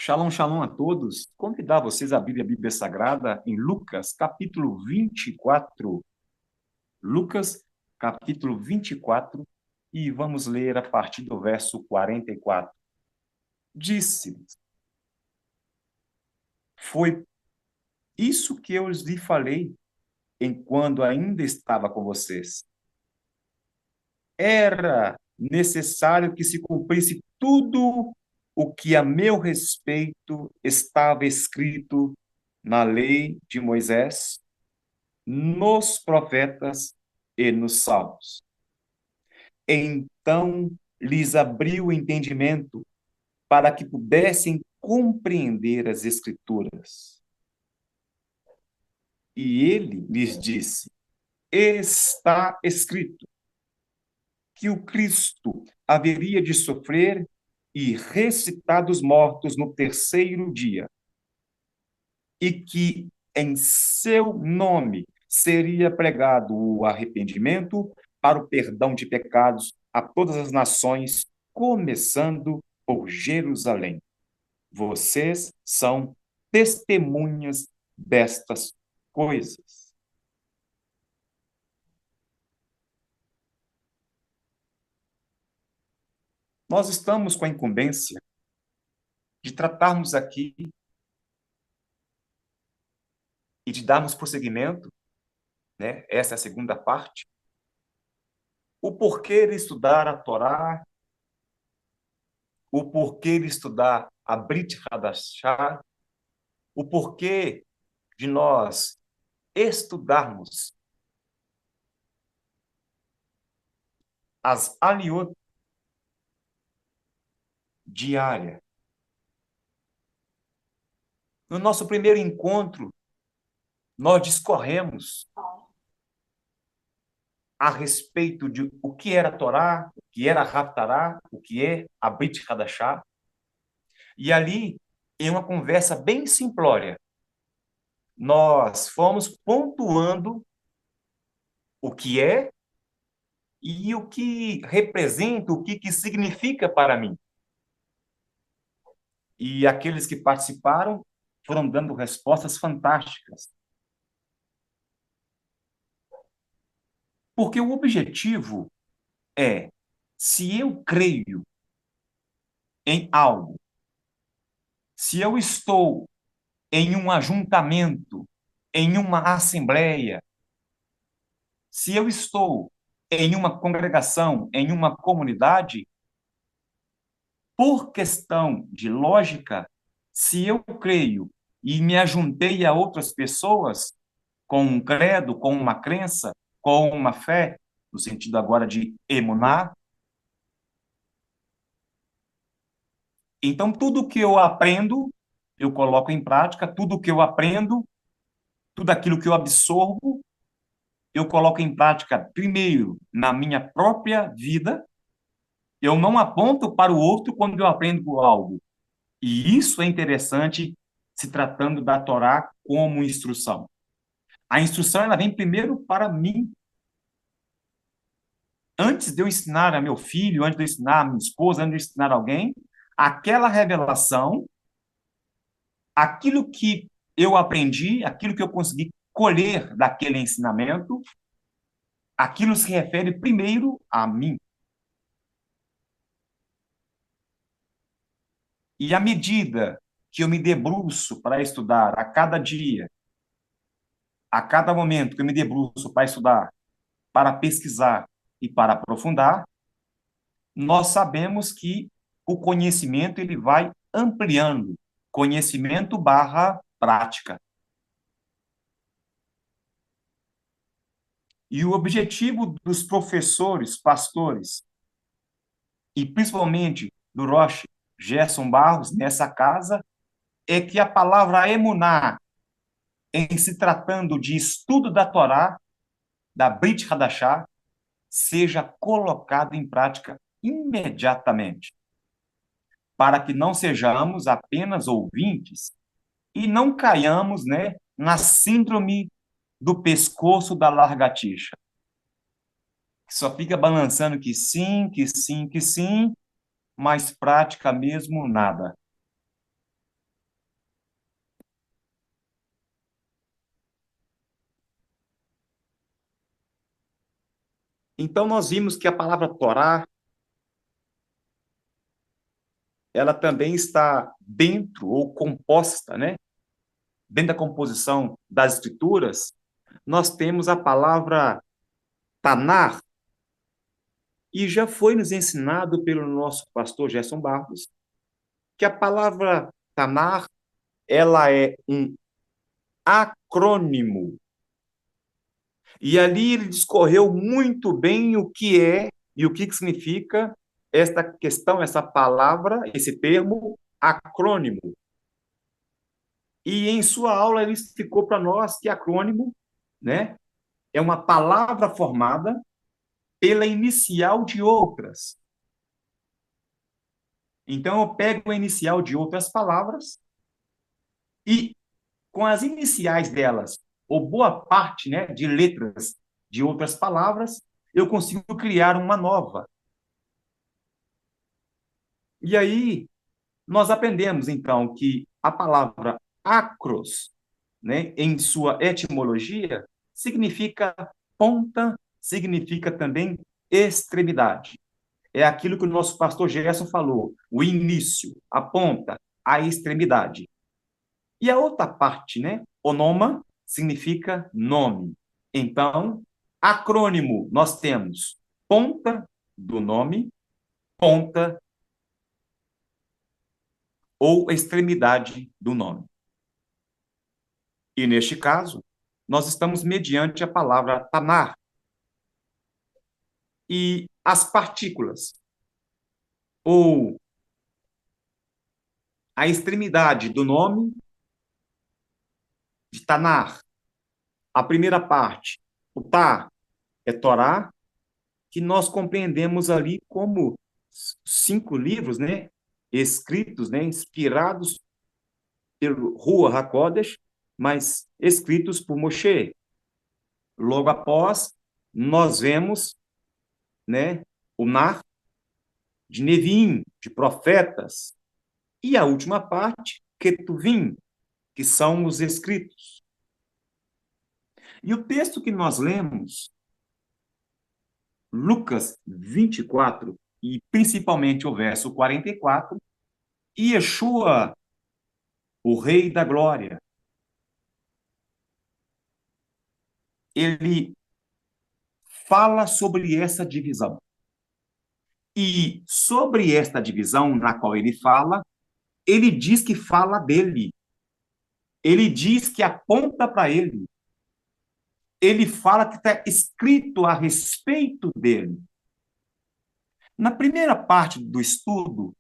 Shalom, shalom a todos. Convidar vocês a abrir a Bíblia Sagrada em Lucas, capítulo 24. Lucas, capítulo 24, e vamos ler a partir do verso 44. Disse-lhes: Foi isso que eu lhe falei enquanto ainda estava com vocês. Era necessário que se cumprisse tudo o que a meu respeito estava escrito na lei de Moisés, nos profetas e nos salmos. Então lhes abriu o entendimento para que pudessem compreender as Escrituras. E ele lhes disse: Está escrito que o Cristo haveria de sofrer e ressuscitar dos mortos no terceiro dia, e que em seu nome seria pregado o arrependimento para o perdão de pecados a todas as nações, começando por Jerusalém. Vocês são testemunhas destas coisas. Nós estamos com a incumbência de tratarmos aqui e de darmos prosseguimento, né? Essa é a segunda parte. O porquê de estudar a Torá, o porquê de estudar a Brit Hadashah, o porquê de nós estudarmos as aliot diária. No nosso primeiro encontro, nós discorremos a respeito de o que era a Torá, o que era a Haftará, o que é a Brit Hadashah. E ali, em uma conversa bem simplória, nós fomos pontuando o que é e o que representa, o que significa para mim. E aqueles que participaram foram dando respostas fantásticas. Porque o objetivo é, se eu creio em algo, se eu estou em um ajuntamento, em uma assembleia, se eu estou em uma congregação, em uma comunidade, por questão de lógica, se eu creio e me ajuntei a outras pessoas com um credo, com uma crença, com uma fé, no sentido agora de emuná, então tudo que eu aprendo, eu coloco em prática, tudo que eu aprendo, tudo aquilo que eu absorvo, eu coloco em prática primeiro na minha própria vida. Eu não aponto para o outro quando eu aprendo algo. E isso é interessante se tratando da Torá como instrução. A instrução ela vem primeiro para mim. Antes de eu ensinar a meu filho, antes de eu ensinar a minha esposa, antes de eu ensinar alguém, aquela revelação, aquilo que eu aprendi, aquilo que eu consegui colher daquele ensinamento, aquilo se refere primeiro a mim. E à medida que eu me debruço para estudar a cada dia, a cada momento que eu me debruço para estudar, para pesquisar e para aprofundar, nós sabemos que o conhecimento ele vai ampliando, conhecimento barra prática. E o objetivo dos professores, pastores, e principalmente do Roche Gerson Barros, nessa casa, é que a palavra emuná, em se tratando de estudo da Torá, da Brit Hadashah, seja colocada em prática imediatamente, para que não sejamos apenas ouvintes e não caiamos, né, na síndrome do pescoço da lagartixa, que só fica balançando que sim, que sim, que sim, mas prática mesmo nada. Então, nós vimos que a palavra Torá, ela também está dentro ou composta, né? Dentro da composição das Escrituras, nós temos a palavra Tanar, e já foi nos ensinado pelo nosso pastor Gerson Barros que a palavra Tanar, ela é um acrônimo. E ali ele discorreu muito bem o que é e o que significa esta questão, essa palavra, esse termo acrônimo. E em sua aula ele explicou para nós que acrônimo, né, é uma palavra formada pela inicial de outras. Então eu pego a inicial de outras palavras e com as iniciais delas, ou boa parte, né, de letras de outras palavras, eu consigo criar uma nova. E aí nós aprendemos então que a palavra acros, né, em sua etimologia, significa ponta, significa também extremidade. É aquilo que o nosso pastor Gerson falou, o início, a ponta, a extremidade. E a outra parte, né, onoma, significa nome. Então, acrônimo, nós temos ponta do nome, ponta ou extremidade do nome. E neste caso, nós estamos mediante a palavra tanar. E as partículas, ou a extremidade do nome de tanar, a primeira parte, o tá, é Torá, que nós compreendemos ali como 5 livros, né, escritos, né, inspirados pelo Ruach HaKodesh, mas escritos por Moshe. Logo após, nós vemos, né, o Nar de Nevim, de profetas, e a última parte, Ketuvim, que são os escritos. E o texto que nós lemos, Lucas 24, e principalmente o verso 44, Yeshua, o Rei da Glória, ele fala sobre essa divisão. E sobre esta divisão na qual ele fala, ele diz que fala dele. Ele diz que aponta para ele. Ele fala que está escrito a respeito dele. Na primeira parte do estudo,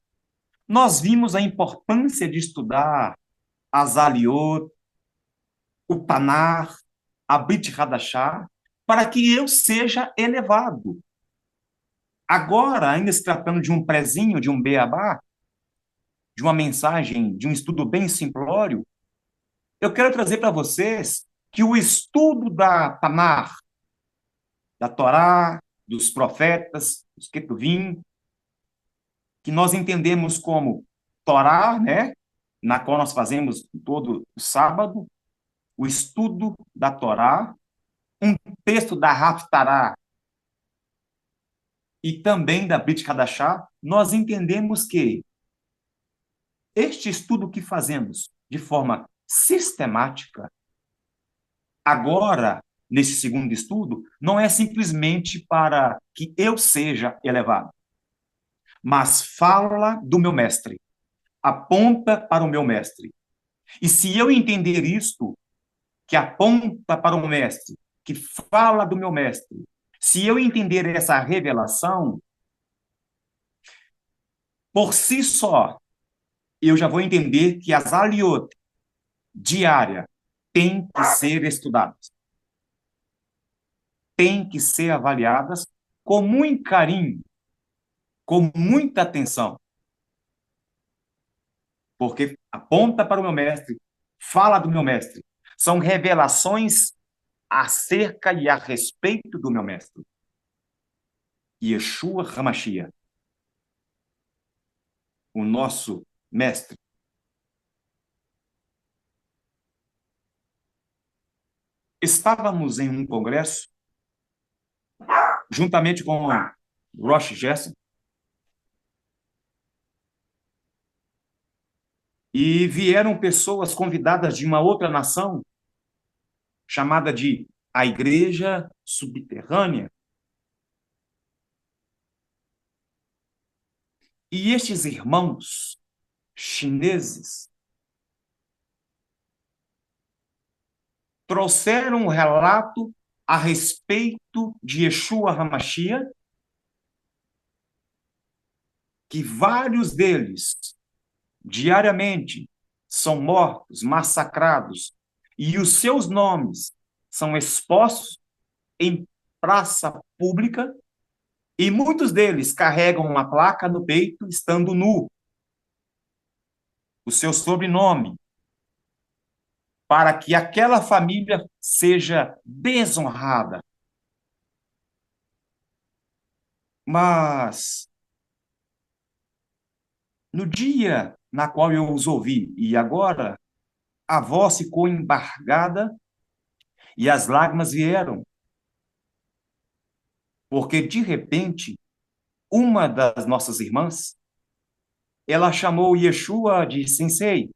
nós vimos a importância de estudar as Aliot, o Tanar, a Brit Hadashah, para que eu seja elevado. Agora, ainda se tratando de um prezinho, de um beabá, de uma mensagem, de um estudo bem simplório, eu quero trazer para vocês que o estudo da Tanar, da Torá, dos profetas, dos Ketuvim, que nós entendemos como Torá, né, na qual nós fazemos todo o sábado, o estudo da Torá, um texto da Haftarah e também da Brit Hadashah, nós entendemos que este estudo que fazemos de forma sistemática, agora, nesse segundo estudo, não é simplesmente para que eu seja elevado, mas fala do meu mestre, aponta para o meu mestre. E se eu entender isto, que aponta para o mestre, que fala do meu mestre, se eu entender essa revelação, por si só, eu já vou entender que as aliot diária têm que ser estudadas, têm que ser avaliadas com muito carinho, com muita atenção, porque aponta para o meu mestre, fala do meu mestre, são revelações acerca e a respeito do meu mestre, Yeshua HaMashiach, o nosso mestre. Estávamos em um congresso juntamente com Rosh Gerson, e vieram pessoas convidadas de uma outra nação, chamada de a Igreja Subterrânea. E estes irmãos chineses trouxeram um relato a respeito de Yeshua HaMashiach, que vários deles, diariamente, são mortos, massacrados, e os seus nomes são expostos em praça pública, e muitos deles carregam uma placa no peito, estando nu, o seu sobrenome, para que aquela família seja desonrada. Mas, no dia na qual eu os ouvi, e agora a voz ficou embargada e as lágrimas vieram, porque, de repente, uma das nossas irmãs, ela chamou Yeshua de Sensei.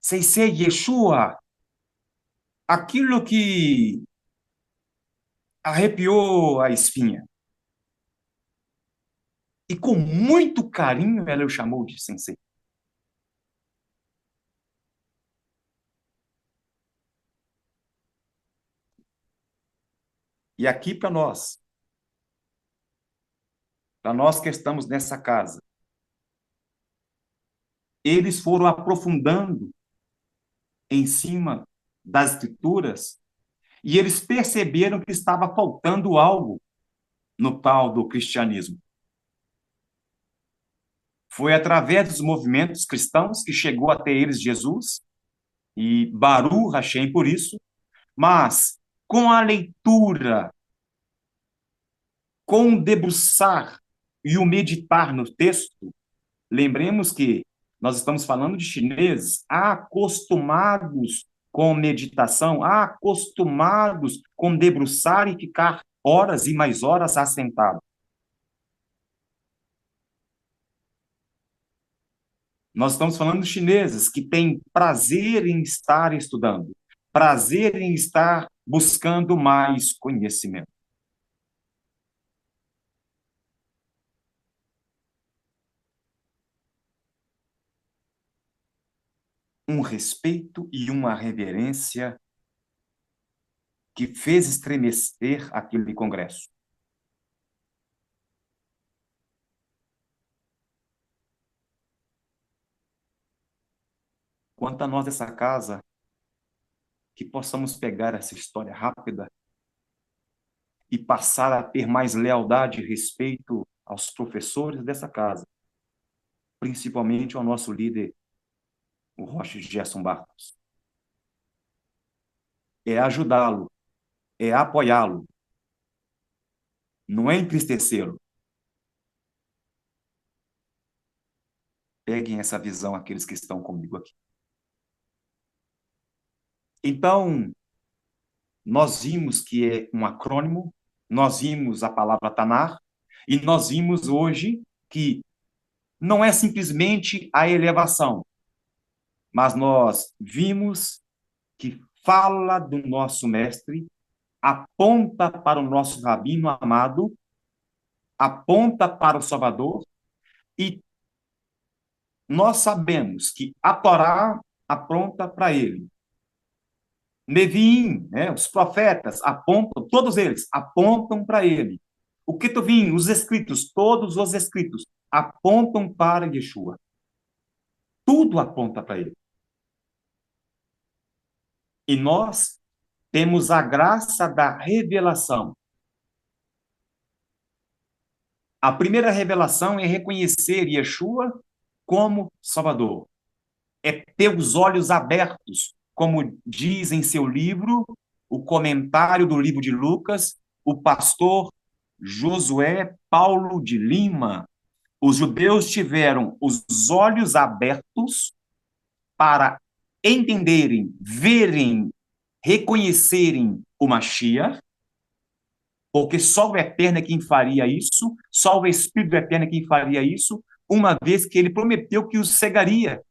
Sensei, Yeshua, aquilo que arrepiou a espinha. E com muito carinho ela o chamou de Sensei. E aqui para nós que estamos nessa casa, eles foram aprofundando em cima das escrituras e eles perceberam que estava faltando algo no tal do cristianismo. Foi através dos movimentos cristãos que chegou até eles Jesus, e Baruch Hashem por isso, mas com a leitura, com o debruçar e o meditar no texto, lembremos que nós estamos falando de chineses acostumados com meditação, acostumados com debruçar e ficar horas e mais horas assentados. Nós estamos falando de chineses que têm prazer em estar estudando, prazer em estar buscando mais conhecimento. Um respeito e uma reverência que fez estremecer aquele congresso. Quanto a nós dessa casa, que possamos pegar essa história rápida e passar a ter mais lealdade e respeito aos professores dessa casa, principalmente ao nosso líder, o Rocha Gerson Barros. É ajudá-lo, é apoiá-lo, não é entristecê-lo. Peguem essa visão aqueles que estão comigo aqui. Então, nós vimos que é um acrônimo, nós vimos a palavra Tanar, e nós vimos hoje que não é simplesmente a elevação, mas nós vimos que fala do nosso mestre, aponta para o nosso rabino amado, aponta para o Salvador, e nós sabemos que a Torá aponta para ele. Neviim, né, os profetas apontam, todos eles apontam para ele. O Ketuvim, os escritos, todos os escritos apontam para Yeshua. Tudo aponta para ele. E nós temos a graça da revelação. A primeira revelação é reconhecer Yeshua como Salvador. É ter os olhos abertos, como diz em seu livro, o comentário do livro de Lucas, o pastor Josué Paulo de Lima. Os judeus tiveram os olhos abertos para entenderem, verem, reconhecerem o Mashiach, porque só o Eterno é quem faria isso, só o Espírito Eterno é quem faria isso, uma vez que ele prometeu que os cegaria.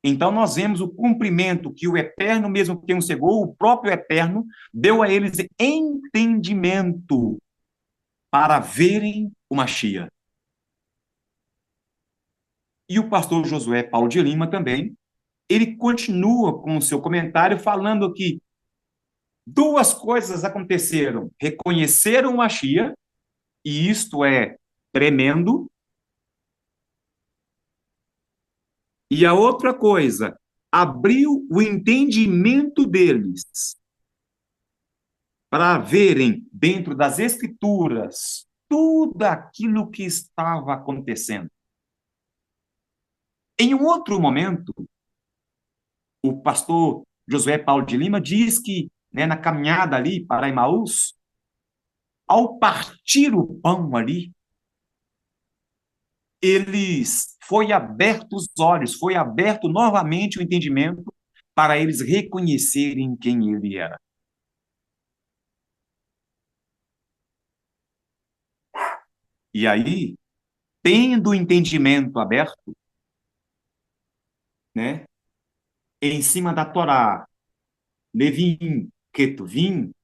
Então, nós vemos o cumprimento que o Eterno, mesmo quem os cegou, o próprio Eterno, deu a eles entendimento para verem o Mashiach. E o pastor Josué Paulo de Lima também, ele continua com o seu comentário falando que duas coisas aconteceram: reconheceram o Mashiach, e isto é tremendo, e a outra coisa, abriu o entendimento deles para verem dentro das Escrituras tudo aquilo que estava acontecendo. Em um outro momento, o pastor Josué Paulo de Lima diz que, né, na caminhada ali para Emaús, ao partir o pão ali, eles foi aberto os olhos, foi aberto novamente o entendimento para eles reconhecerem quem ele era. E aí, tendo o entendimento aberto, né, em cima da Torá, Levim, Ketuvim,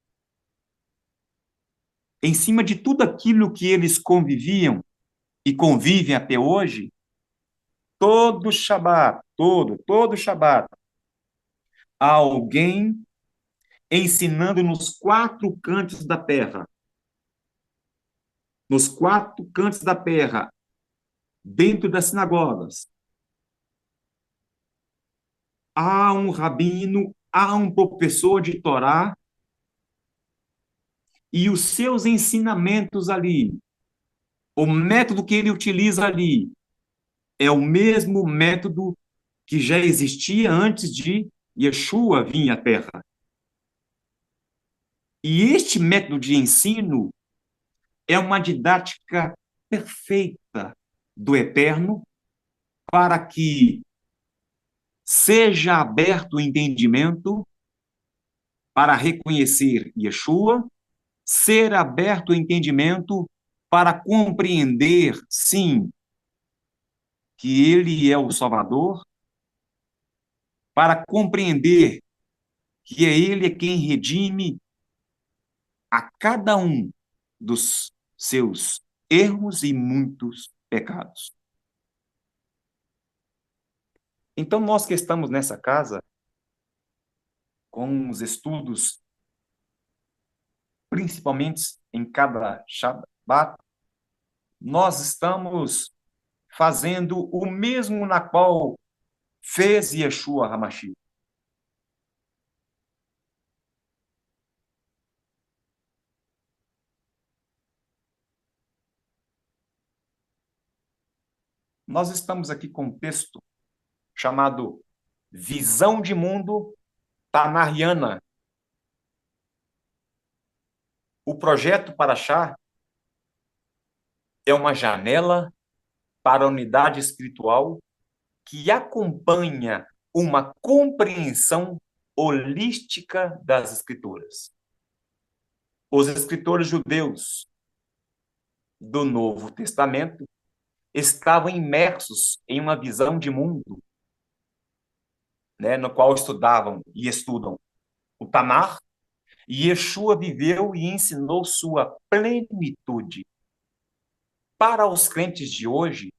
em cima de tudo aquilo que eles conviviam e convivem até hoje, todo Shabat, todo Shabat, há alguém ensinando nos quatro cantos da terra, nos quatro cantos da terra, dentro das sinagogas. Há um rabino, há um professor de Torá, e os seus ensinamentos ali, o método que ele utiliza ali, é o mesmo método que já existia antes de Yeshua vir à Terra. E este método de ensino é uma didática perfeita do Eterno para que seja aberto o entendimento para reconhecer Yeshua, ser aberto o entendimento para compreender, sim, que ele é o Salvador, para compreender que é ele quem redime a cada um dos seus erros e muitos pecados. Então, nós que estamos nessa casa, com os estudos, principalmente em cada Shabbat, nós estamos fazendo o mesmo na qual fez Yeshua HaMashiach. Nós estamos aqui com um texto chamado Visão de Mundo Tanariana. O projeto Paraxá é uma janela para a unidade espiritual que acompanha uma compreensão holística das Escrituras. Os escritores judeus do Novo Testamento estavam imersos em uma visão de mundo, né, no qual estudavam e estudam o Tanar, e Yeshua viveu e ensinou sua plenitude. Para os crentes de hoje,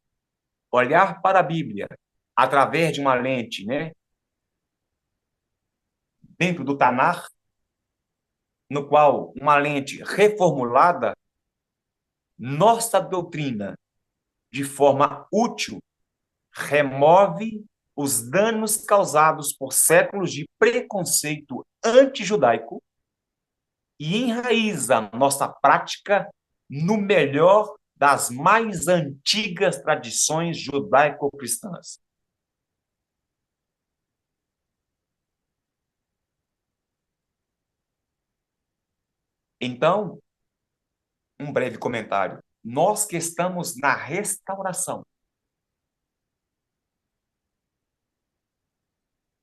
olhar para a Bíblia através de uma lente, né, dentro do Tanar, no qual uma lente reformulada, nossa doutrina, de forma útil, remove os danos causados por séculos de preconceito antijudaico e enraiza nossa prática no melhor das mais antigas tradições judaico-cristãs. Então, um breve comentário. Nós que estamos na restauração,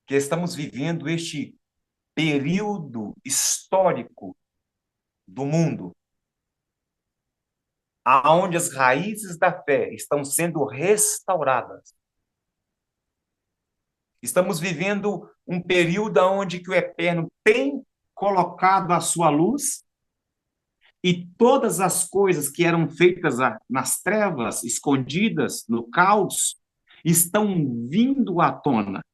que estamos vivendo este período histórico do mundo, aonde as raízes da fé estão sendo restauradas. Estamos vivendo um período onde que o Eterno tem colocado a sua luz e todas as coisas que eram feitas nas trevas, escondidas, no caos, estão vindo à tona.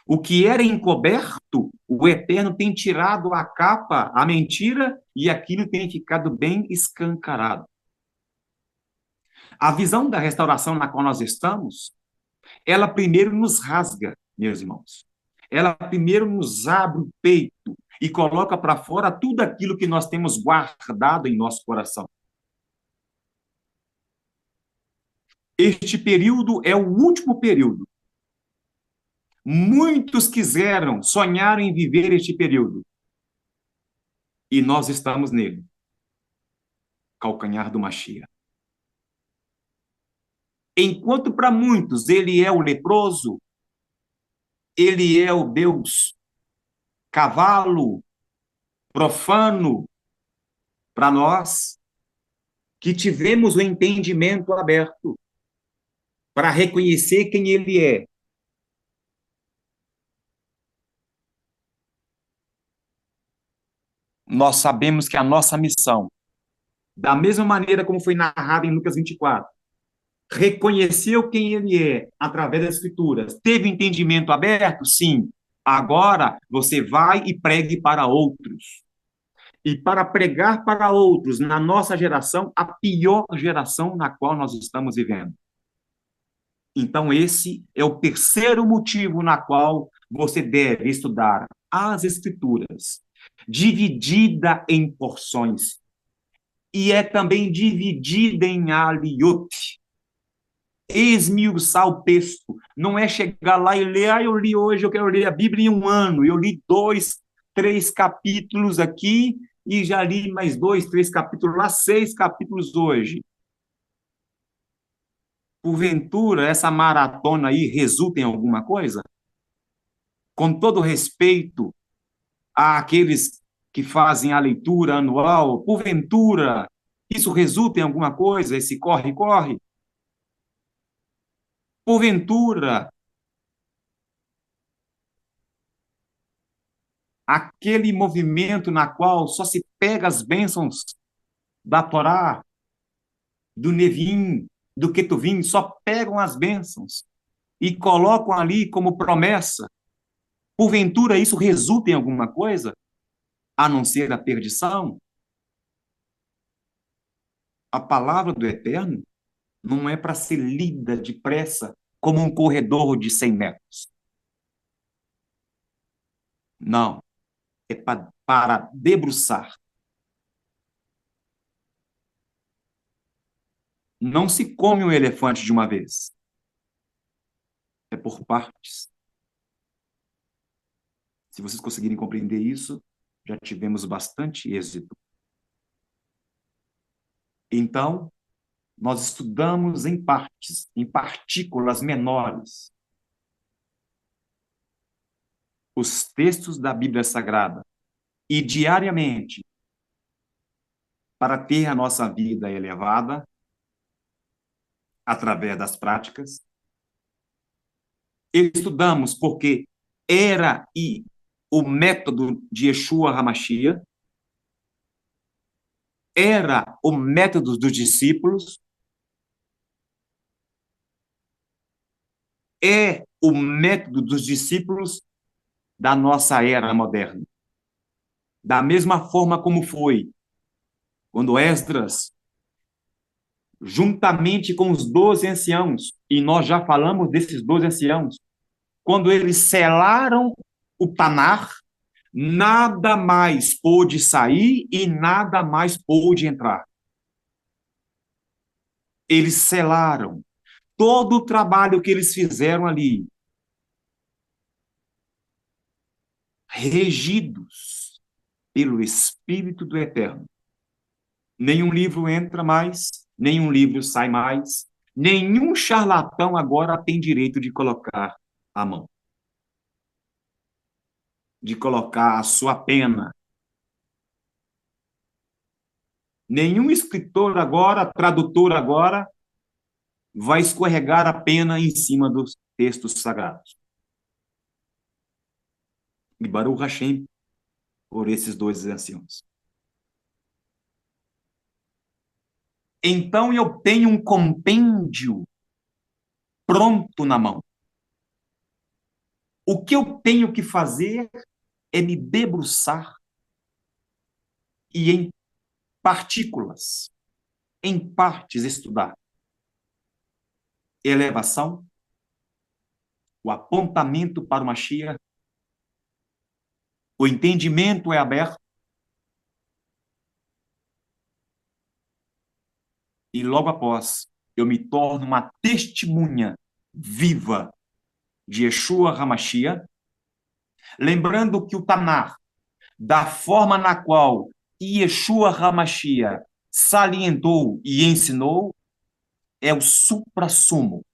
O que era encoberto, o Eterno tem tirado a capa, a mentira, e aquilo tem ficado bem escancarado. A visão da restauração na qual nós estamos, ela primeiro nos rasga, meus irmãos. Ela primeiro nos abre o peito e coloca para fora tudo aquilo que nós temos guardado em nosso coração. Este período é o último período. Muitos quiseram, sonharam em viver este período. E nós estamos nele. Calcanhar do Mashiach. Enquanto para muitos ele é o leproso, ele é o Deus cavalo, profano, para nós que tivemos o entendimento aberto para reconhecer quem ele é. Nós sabemos que a nossa missão, da mesma maneira como foi narrado em Lucas 24, reconheceu quem ele é através das Escrituras, teve entendimento aberto? Sim. Agora você vai e pregue para outros. E para pregar para outros, na nossa geração, a pior geração na qual nós estamos vivendo. Então, esse é o terceiro motivo na qual você deve estudar as Escrituras, dividida em porções. E é também dividida em aliyot. Esmiuçar o texto. Não é chegar lá e ler, eu li hoje, eu quero ler a Bíblia em um ano. Eu li 2, 3 capítulos aqui e já li mais 2, 3 capítulos lá, 6 capítulos hoje. Porventura, essa maratona aí resulta em alguma coisa? Com todo respeito àqueles que fazem a leitura anual, porventura, isso resulta em alguma coisa, esse corre-corre? Porventura, aquele movimento na qual só se pega as bênçãos da Torá, do Nevim, do Ketuvim, só pegam as bênçãos e colocam ali como promessa. Porventura, isso resulta em alguma coisa, a não ser a perdição? A palavra do Eterno não é para ser lida depressa como um corredor de 100 metros. Não. É para debruçar. Não se come um elefante de uma vez. É por partes. Se vocês conseguirem compreender isso, já tivemos bastante êxito. Então, nós estudamos em partes, em partículas menores, os textos da Bíblia Sagrada e diariamente, para ter a nossa vida elevada através das práticas. Estudamos porque era e o método de Yeshua HaMashiach, era o método dos discípulos, é o método dos discípulos da nossa era moderna. Da mesma forma como foi quando Esdras, juntamente com os 12 anciãos, e nós já falamos desses 12 anciãos, quando eles selaram o Tanar, nada mais pôde sair e nada mais pôde entrar. Eles selaram todo o trabalho que eles fizeram ali, regidos pelo Espírito do Eterno. Nenhum livro entra mais, nenhum livro sai mais, nenhum charlatão agora tem direito de colocar a mão, de colocar a sua pena. Nenhum escritor agora, tradutor agora, vai escorregar a pena em cima dos textos sagrados. E Baruch Hashem por esses dois anciãos. Então eu tenho um compêndio pronto na mão. O que eu tenho que fazer é me debruçar e, em partículas, em partes, estudar. Elevação, o apontamento para o Mashiach, o entendimento é aberto, e logo após eu me torno uma testemunha viva de Yeshua HaMashiach, lembrando que o Tanar, da forma na qual Yeshua HaMashiach salientou e ensinou, é o suprassumo.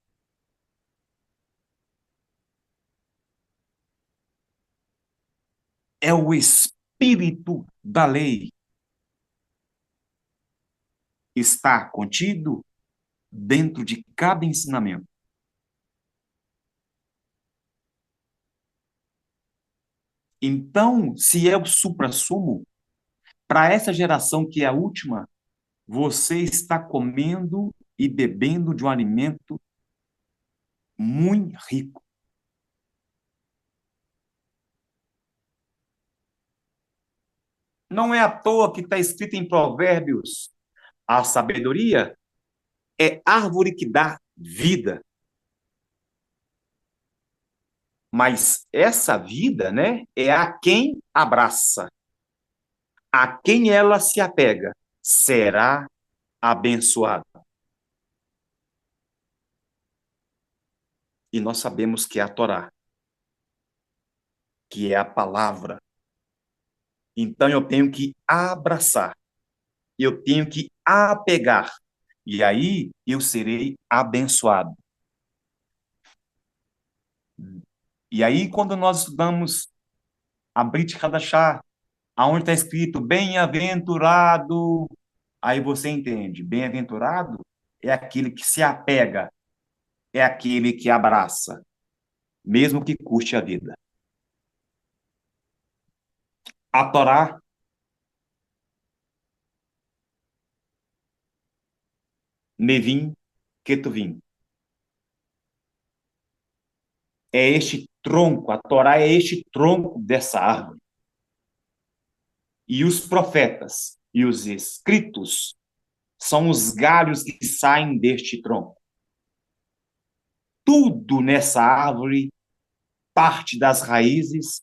É o espírito da lei. Está contido dentro de cada ensinamento. Então, se é o suprassumo, para essa geração que é a última, você está comendo e bebendo de um alimento muito rico. Não é à toa que está escrito em Provérbios: a sabedoria é árvore que dá vida. Mas essa vida, né, é a quem abraça, a quem ela se apega, será abençoado. E nós sabemos que é a Torá, que é a palavra. Então eu tenho que abraçar, eu tenho que apegar, e aí eu serei abençoado. E aí, quando nós estudamos a Brit Hadashah, aonde está escrito bem-aventurado, aí você entende, bem-aventurado é aquele que se apega, é aquele que abraça, mesmo que custe a vida. A Torá, Nevim, Ketuvim, é este tronco, a Torá é este tronco dessa árvore. E os profetas e os escritos são os galhos que saem deste tronco. Tudo nessa árvore parte das raízes,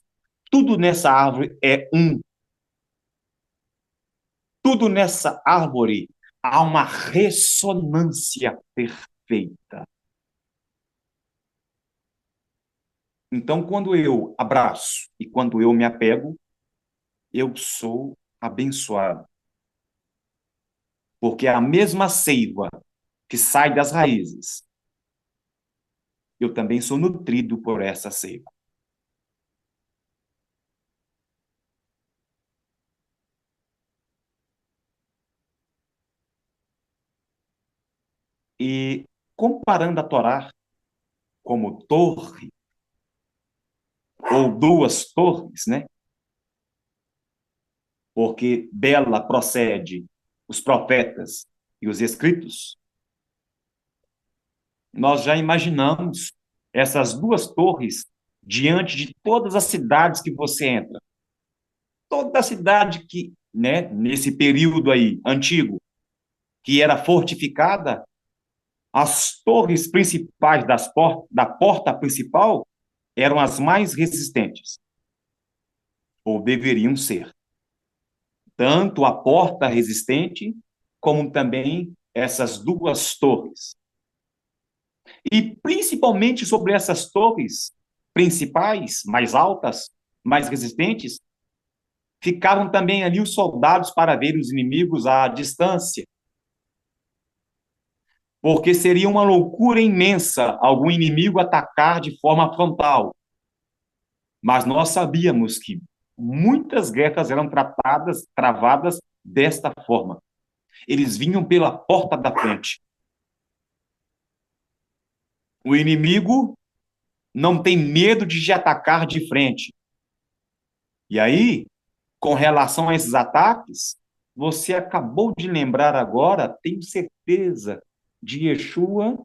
tudo nessa árvore é um. Tudo nessa árvore há uma ressonância perfeita. Então, quando eu abraço e quando eu me apego, eu sou abençoado. Porque a mesma seiva que sai das raízes, eu também sou nutrido por essa seiva. E comparando a Torá como torre, ou duas torres, né? Porque dela procede os profetas e os escritos, nós já imaginamos essas duas torres diante de todas as cidades que você entra. Toda a cidade que, né, nesse período aí antigo, que era fortificada, as torres principais da porta principal eram as mais resistentes, ou deveriam ser. Tanto a porta resistente, como também essas duas torres. E principalmente sobre essas torres principais, mais altas, mais resistentes, ficavam também ali os soldados para ver os inimigos à distância. Porque seria uma loucura imensa algum inimigo atacar de forma frontal. Mas nós sabíamos que muitas guerras eram travadas desta forma. Eles vinham pela porta da frente. O inimigo não tem medo de te atacar de frente. E aí, com relação a esses ataques, você acabou de lembrar agora, tenho certeza, de Yeshua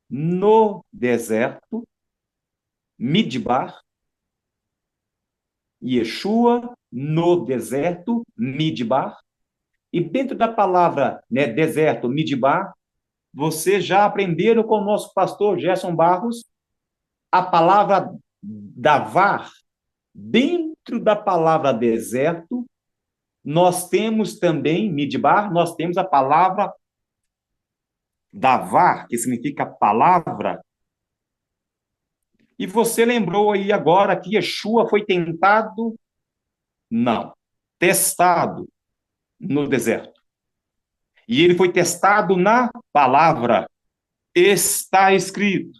no deserto, Midbar, Yeshua no deserto, Midbar, e dentro da palavra, né, deserto, Midbar, vocês já aprenderam com o nosso pastor Gerson Barros a palavra davar. Dentro da palavra deserto, nós temos também, Midbar, nós temos a palavra davar, que significa palavra. E você lembrou aí agora que Yeshua foi tentado? Não. Testado no deserto. E ele foi testado na palavra. Está escrito.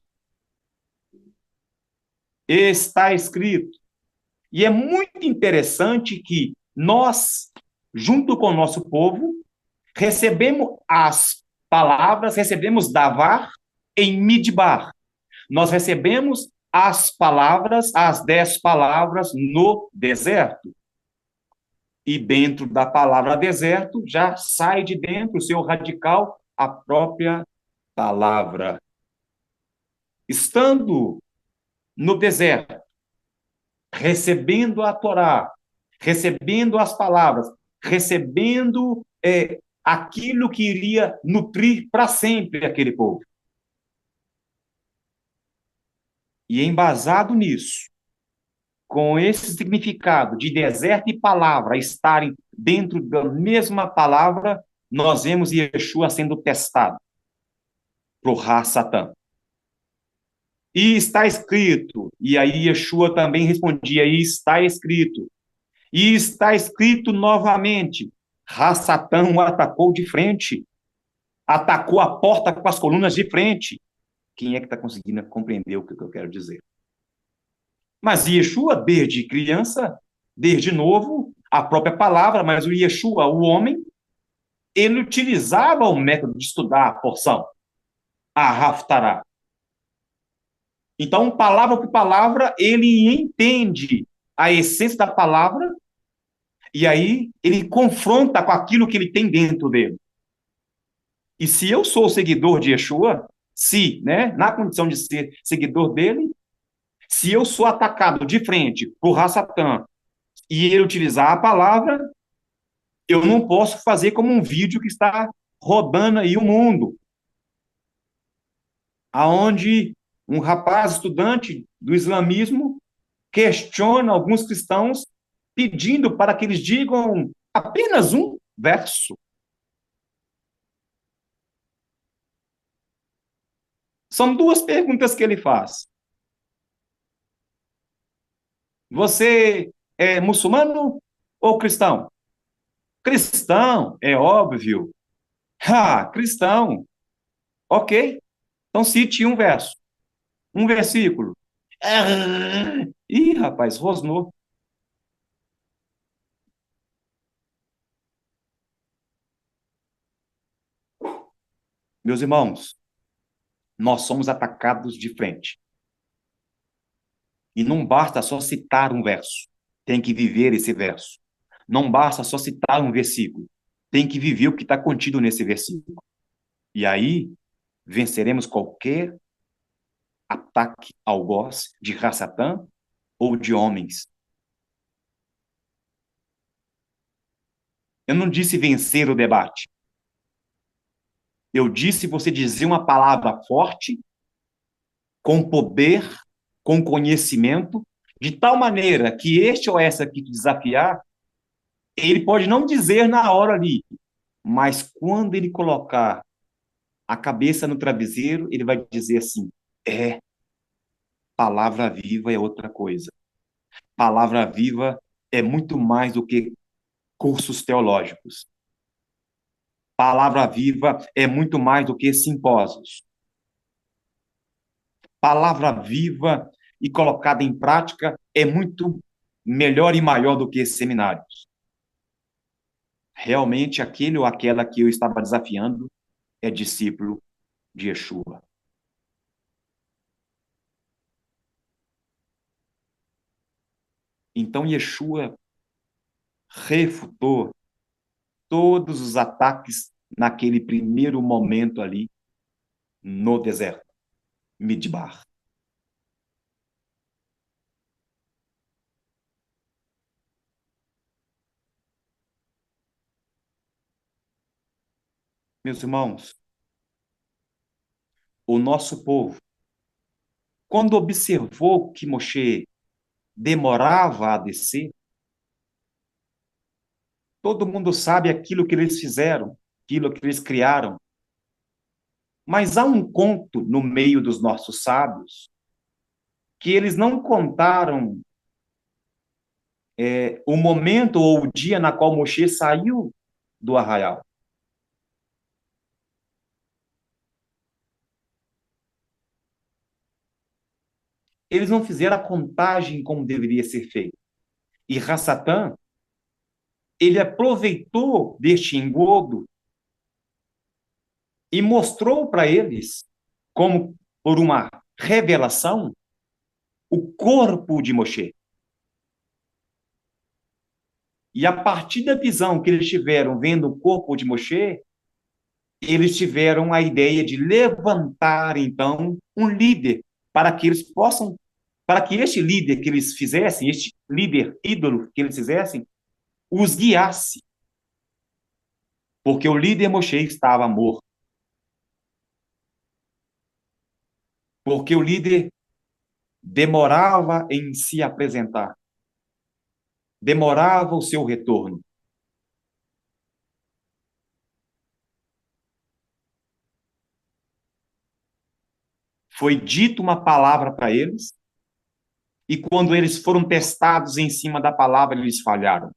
Está escrito. E é muito interessante que nós, junto com o nosso povo, recebemos as palavras, recebemos davar em Midbar. Nós recebemos as palavras, as 10 palavras no deserto. E dentro da palavra deserto, já sai de dentro o seu radical, a própria palavra. Estando no deserto, recebendo a Torá, recebendo as palavras, recebendo aquilo que iria nutrir para sempre aquele povo. E embasado nisso, com esse significado de deserto e palavra estarem dentro da mesma palavra, nós vemos Yeshua sendo testado por Satã. E está escrito, e aí Yeshua também respondia, e está escrito. E está escrito novamente, Satã o atacou de frente, atacou a porta com as colunas de frente. Quem é que está conseguindo compreender o que eu quero dizer? Mas Yeshua, desde criança, desde novo, a própria palavra, mas o Yeshua, o homem, ele utilizava o método de estudar a porção, a Haftarah. Então, palavra por palavra, ele entende a essência da palavra e aí ele confronta com aquilo que ele tem dentro dele. E se eu sou seguidor de Yeshua, né, na condição de ser seguidor dele, se eu sou atacado de frente por Satã e ele utilizar a palavra, eu não posso fazer como um vídeo que está rodando aí o mundo, aonde um rapaz estudante do islamismo questiona alguns cristãos pedindo para que eles digam apenas um verso. São duas perguntas que ele faz. Você é muçulmano ou cristão? Cristão, é óbvio. Cristão. Ok. Então cite um verso. Um versículo. Ih, rapaz, rosnou. Meus irmãos, nós somos atacados de frente. E não basta só citar um verso, tem que viver esse verso. Não basta só citar um versículo, tem que viver o que está contido nesse versículo. E aí, venceremos qualquer ataque algoz de Satã ou de homens. Eu não disse vencer o debate. Eu disse você dizer uma palavra forte, com poder, com conhecimento, de tal maneira que este ou essa que te desafiar, ele pode não dizer na hora ali, mas quando ele colocar a cabeça no travesseiro, ele vai dizer assim, palavra viva é outra coisa. Palavra viva é muito mais do que cursos teológicos. Palavra viva é muito mais do que simpósios. Palavra viva e colocada em prática é muito melhor e maior do que seminários. realmente aquele ou aquela que eu estava desafiando é discípulo de Yeshua. Então Yeshua refutou todos os ataques naquele primeiro momento ali no deserto, Midbar. Meus irmãos, o nosso povo, quando observou que Moshe demorava a descer, todo mundo sabe aquilo que eles fizeram, aquilo que eles criaram. Mas há um conto no meio dos nossos sábios que eles não contaram o momento ou o dia na qual Moshe saiu do arraial. Eles não fizeram a contagem como deveria ser feita. E Hassatan, ele aproveitou deste engodo e mostrou para eles, como por uma revelação, o corpo de Moshe. E a partir da visão que eles tiveram vendo o corpo de Moshe, eles tiveram a ideia de levantar, então, um líder para que eles possam, para que este líder que eles fizessem, este líder ídolo que eles fizessem, os guiasse. Porque o líder Moshe estava morto. Porque o líder demorava em se apresentar. Demorava o seu retorno. Foi dito uma palavra para eles, e quando eles foram testados em cima da palavra, eles falharam.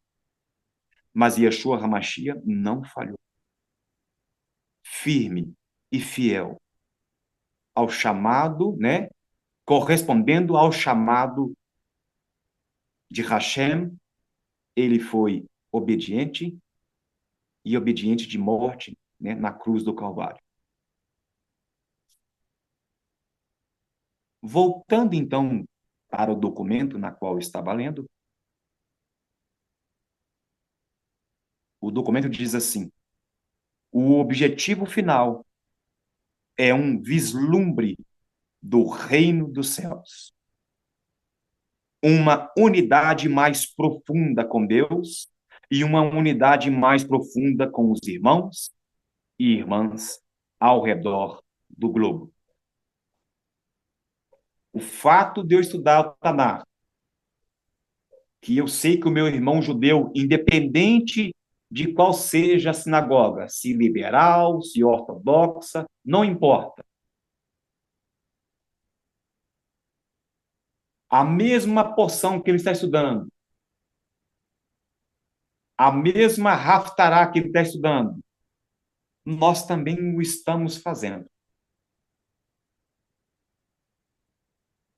Mas Yeshua HaMashiach não falhou. Firme e fiel ao chamado, né? Correspondendo ao chamado de Hashem, ele foi obediente e obediente de morte, né? Na cruz do Calvário. Voltando então para o documento na qual eu estava lendo, o documento diz assim: o objetivo final é um vislumbre do reino dos céus, uma unidade mais profunda com Deus e uma unidade mais profunda com os irmãos e irmãs ao redor do globo. O fato de eu estudar o Tanakh, que eu sei que o meu irmão judeu, independente de qual seja a sinagoga, se liberal, se ortodoxa, não importa. A mesma porção que ele está estudando, a mesma Haftará que ele está estudando, nós também o estamos fazendo.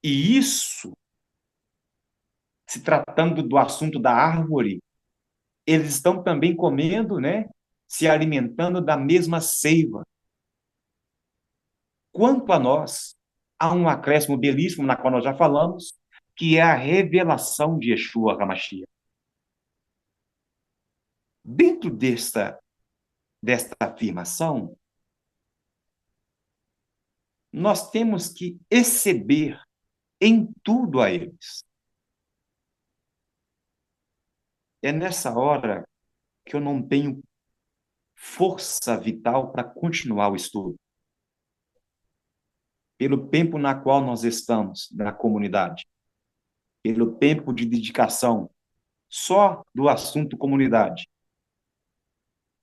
E isso, se tratando do assunto da árvore, eles estão também comendo, né? Se alimentando da mesma seiva. Quanto a nós, há um acréscimo belíssimo, na qual nós já falamos, que é a revelação de Yeshua HaMashiach. Dentro desta afirmação, nós temos que exceder em tudo a eles. É nessa hora que eu não tenho força vital para continuar o estudo. Pelo tempo na qual nós estamos na comunidade, pelo tempo de dedicação só do assunto comunidade.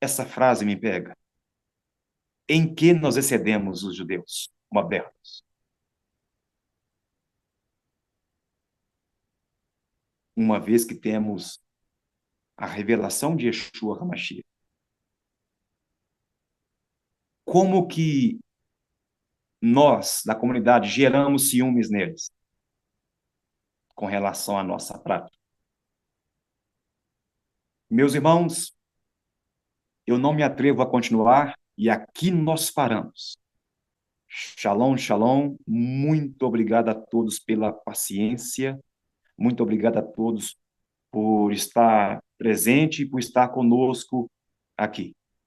Essa frase me pega. Em que nós excedemos os judeus modernos? Uma vez que temos a revelação de Yeshua HaMashiach. Como que nós, da comunidade, geramos ciúmes neles com relação à nossa prática? Meus irmãos, eu não me atrevo a continuar e aqui nós paramos. Shalom, shalom. Muito obrigado a todos pela paciência. Muito obrigado a todos por estar presente e por estar conosco aqui.